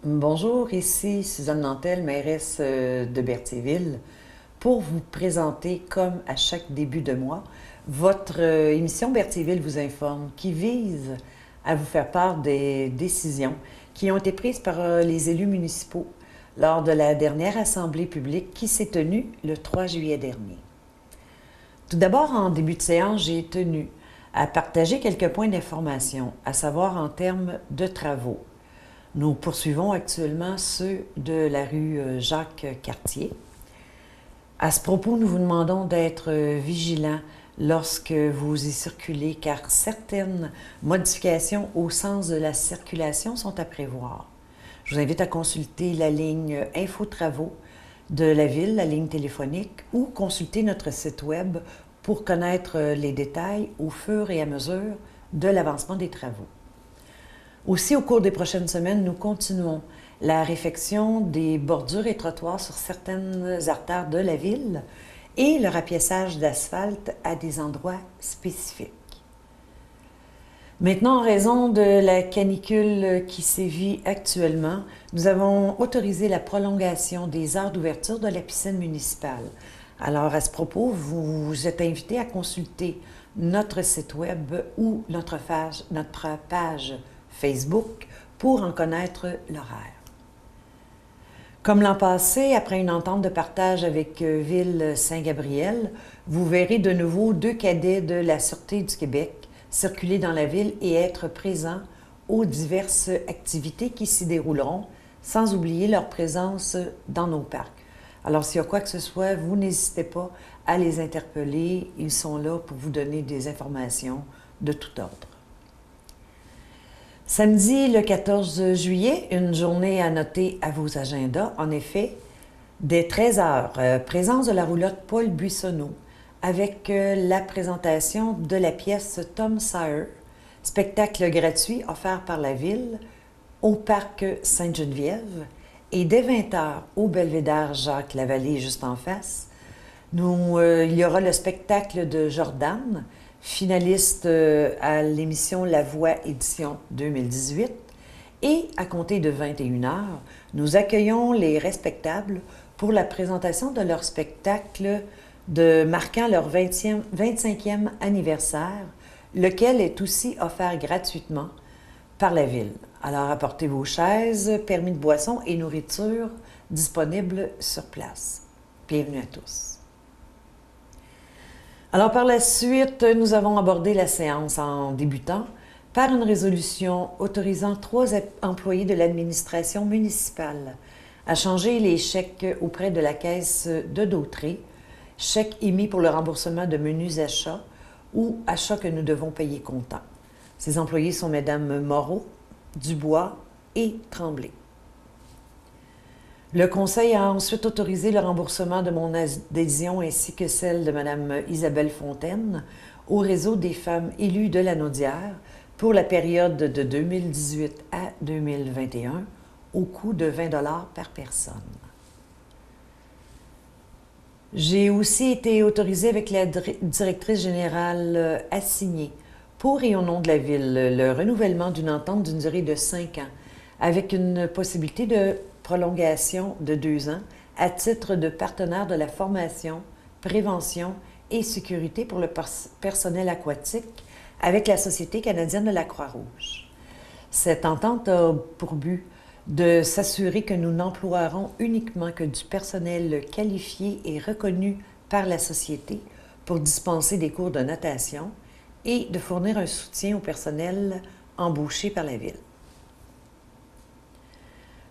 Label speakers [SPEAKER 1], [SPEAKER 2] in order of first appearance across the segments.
[SPEAKER 1] Bonjour, ici Suzanne Nantel, mairesse de Berthierville, pour vous présenter, comme à chaque début de mois, votre émission Berthierville vous informe, qui vise à vous faire part des décisions qui ont été prises par les élus municipaux lors de la dernière assemblée publique qui s'est tenue le 3 juillet dernier. Tout d'abord, en début de séance, j'ai tenu à partager quelques points d'information, à savoir en termes de travaux. Nous poursuivons actuellement ceux de la rue Jacques-Cartier. À ce propos, nous vous demandons d'être vigilants lorsque vous y circulez, car certaines modifications au sens de la circulation sont à prévoir. Je vous invite à consulter la ligne Infotravaux de la ville, la ligne téléphonique, ou consulter notre site web pour connaître les détails au fur et à mesure de l'avancement des travaux. Aussi, au cours des prochaines semaines, nous continuons la réfection des bordures et trottoirs sur certaines artères de la ville et le rapiessage d'asphalte à des endroits spécifiques. Maintenant, en raison de la canicule qui sévit actuellement, nous avons autorisé la prolongation des heures d'ouverture de la piscine municipale. Alors, à ce propos, vous êtes invités à consulter notre site web ou notre page Facebook pour en connaître l'horaire. Comme l'an passé, après une entente de partage avec Ville Saint-Gabriel, vous verrez de nouveau 2 cadets de la Sûreté du Québec circuler dans la ville et être présents aux diverses activités qui s'y dérouleront, sans oublier leur présence dans nos parcs. Alors, s'il y a quoi que ce soit, vous n'hésitez pas à les interpeller. Ils sont là pour vous donner des informations de tout ordre. Samedi, le 14 juillet, une journée à noter à vos agendas. En effet, dès 13 h, présence de la roulotte Paul Buissonneau avec la présentation de la pièce Tom Sawyer, spectacle gratuit offert par la ville au parc Sainte-Geneviève. Et dès 20 h, au belvédère Jacques-Lavallée, juste en face, il y aura le spectacle de Jordan, finaliste à l'émission La Voix édition 2018. Et à compter de 21 h, nous accueillons les respectables pour la présentation de leur spectacle marquant leur 25e anniversaire, lequel est aussi offert gratuitement par la ville. Alors, apportez vos chaises, permis de boisson et nourriture disponibles sur place. Bienvenue à tous. Alors, par la suite, nous avons abordé la séance en débutant par une résolution autorisant 3 employés de l'administration municipale à changer les chèques auprès de la caisse de Dautré, chèques émis pour le remboursement de menus achats ou achats que nous devons payer comptant. Ces employés sont Mesdames Moreau, Dubois et Tremblay. Le Conseil a ensuite autorisé le remboursement de mon adhésion ainsi que celle de Mme Isabelle Fontaine au réseau des femmes élues de la Naudière pour la période de 2018 à 2021 au coût de 20 $ par personne. J'ai aussi été autorisée avec la directrice générale assignée pour et au nom de la Ville le renouvellement d'une entente d'une durée de 5 ans avec une possibilité de prolongation de 2 ans à titre de partenaire de la formation, prévention et sécurité pour le personnel aquatique avec la Société canadienne de la Croix-Rouge. Cette entente a pour but de s'assurer que nous n'emploierons uniquement que du personnel qualifié et reconnu par la Société pour dispenser des cours de natation et de fournir un soutien au personnel embauché par la Ville.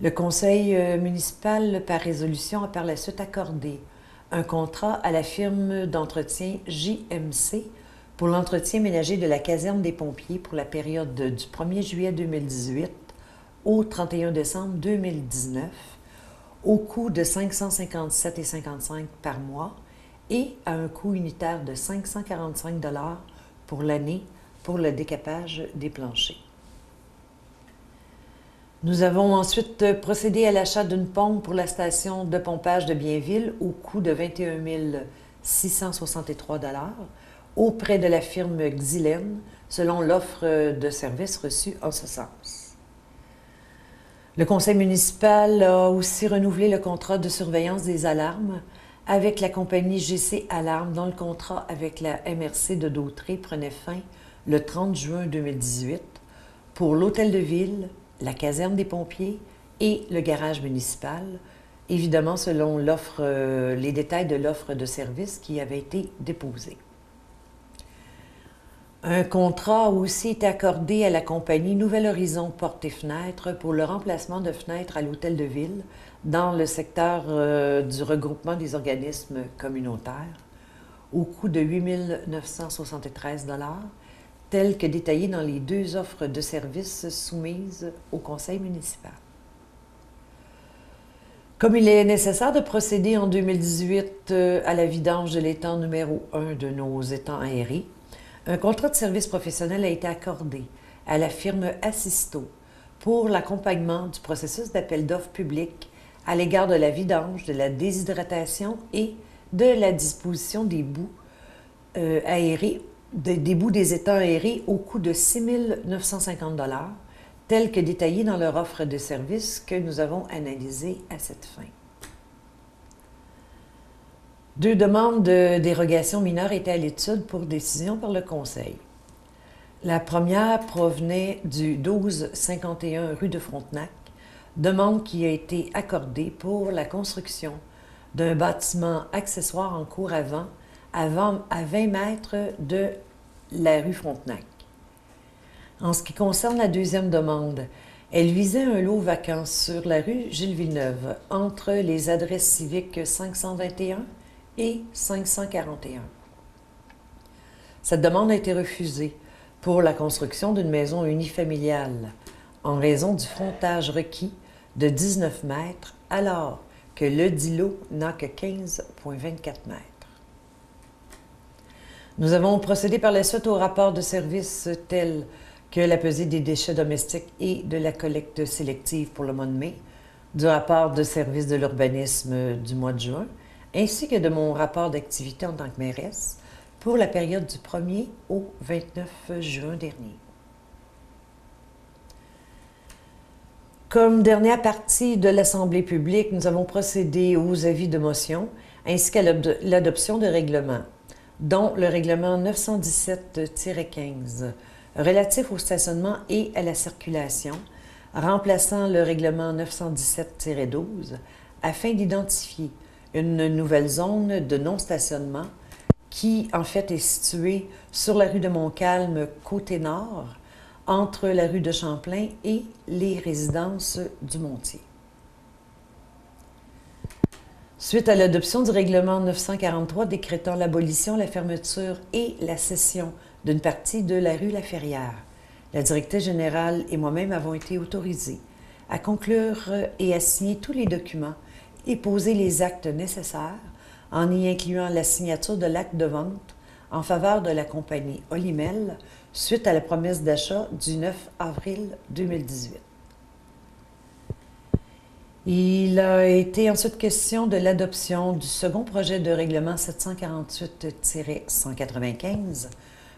[SPEAKER 1] Le Conseil municipal, par résolution, a par la suite accordé un contrat à la firme d'entretien JMC pour l'entretien ménager de la caserne des pompiers pour la période du 1er juillet 2018 au 31 décembre 2019, au coût de 557,55 $ par mois et à un coût unitaire de 545 $ pour l'année pour le décapage des planchers. Nous avons ensuite procédé à l'achat d'une pompe pour la station de pompage de Bienville au coût de 21 663 $ auprès de la firme Xylène, selon l'offre de services reçue en ce sens. Le conseil municipal a aussi renouvelé le contrat de surveillance des alarmes avec la compagnie GC Alarme, dont le contrat avec la MRC de Dautré prenait fin le 30 juin 2018 pour l'hôtel de ville, la caserne des pompiers et le garage municipal, évidemment selon les détails de l'offre de service qui avait été déposée. Un contrat a aussi été accordé à la compagnie Nouvel Horizon Portes et Fenêtres pour le remplacement de fenêtres à l'hôtel de ville dans le secteur du regroupement des organismes communautaires au coût de 8 973 $, tel que détaillé dans les 2 offres de services soumises au conseil municipal. Comme il est nécessaire de procéder en 2018 à la vidange de l'étang numéro 1 de nos étangs aérés, un contrat de service professionnel a été accordé à la firme Assisto pour l'accompagnement du processus d'appel d'offres public à l'égard de la vidange, de la déshydratation et de la disposition des bouts aérés, des bouts des étangs aérés au coût de 6 950 $, tel que détaillé dans leur offre de service que nous avons analysée à cette fin. 2 demandes de dérogation mineure étaient à l'étude pour décision par le Conseil. La première provenait du 1251 rue de Frontenac, demande qui a été accordée pour la construction d'un bâtiment accessoire en cour à 20 mètres de la rue Frontenac. En ce qui concerne la deuxième demande, elle visait un lot vacant sur la rue Gilles-Villeneuve, entre les adresses civiques 521 et 541. Cette demande a été refusée pour la construction d'une maison unifamiliale en raison du frontage requis de 19 mètres, alors que le dit lot n'a que 15,24 mètres. Nous avons procédé par la suite au rapport de service tel que la pesée des déchets domestiques et de la collecte sélective pour le mois de mai, du rapport de service de l'urbanisme du mois de juin, ainsi que de mon rapport d'activité en tant que mairesse pour la période du 1er au 29 juin dernier. Comme dernière partie de l'Assemblée publique, nous avons procédé aux avis de motion ainsi qu'à l'adoption de règlements, dont le règlement 917-15 relatif au stationnement et à la circulation, remplaçant le règlement 917-12 afin d'identifier une nouvelle zone de non-stationnement qui, en fait, est située sur la rue de Montcalm, côté nord, entre la rue de Champlain et les résidences du Montier. Suite à l'adoption du règlement 943 décrétant l'abolition, la fermeture et la cession d'une partie de la rue La Ferrière, la directrice générale et moi-même avons été autorisés à conclure et à signer tous les documents et poser les actes nécessaires, en y incluant la signature de l'acte de vente en faveur de la compagnie Olimel suite à la promesse d'achat du 9 avril 2018. Il a été ensuite question de l'adoption du second projet de règlement 748-195,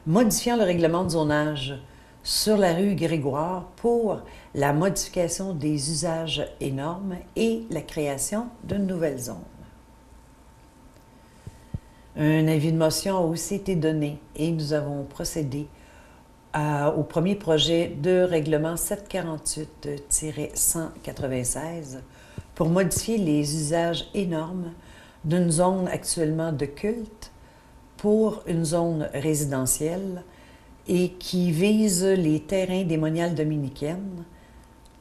[SPEAKER 1] modifiant le règlement de zonage sur la rue Grégoire pour la modification des usages et normes et la création d'une nouvelle zone. Un avis de motion a aussi été donné et nous avons procédé au premier projet de règlement 748-196 pour modifier les usages et normes d'une zone actuellement de culte pour une zone résidentielle et qui vise les terrains des moniales dominicaines.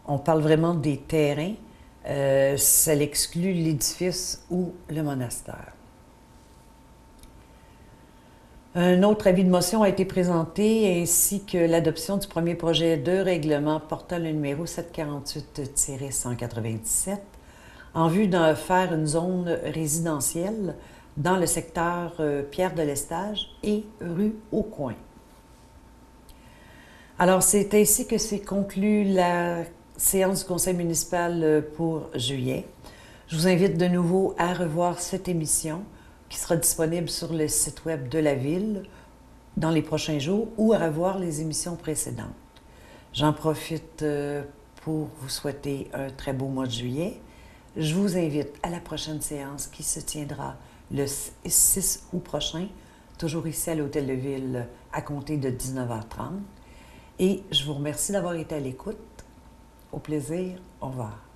[SPEAKER 1] On parle vraiment des terrains, ça exclut l'édifice ou le monastère. Un autre avis de motion a été présenté ainsi que l'adoption du premier projet de règlement portant le numéro 748-197 en vue d'en faire une zone résidentielle dans le secteur Pierre de l'Estage et rue Aucoin. Alors, c'est ainsi que s'est conclue la séance du conseil municipal pour juillet. Je vous invite de nouveau à revoir cette émission qui sera disponible sur le site web de la Ville dans les prochains jours ou à revoir les émissions précédentes. J'en profite pour vous souhaiter un très beau mois de juillet. Je vous invite à la prochaine séance qui se tiendra le 6 août prochain, toujours ici à l'Hôtel de Ville, à compter de 19h30. Et je vous remercie d'avoir été à l'écoute. Au plaisir. Au revoir.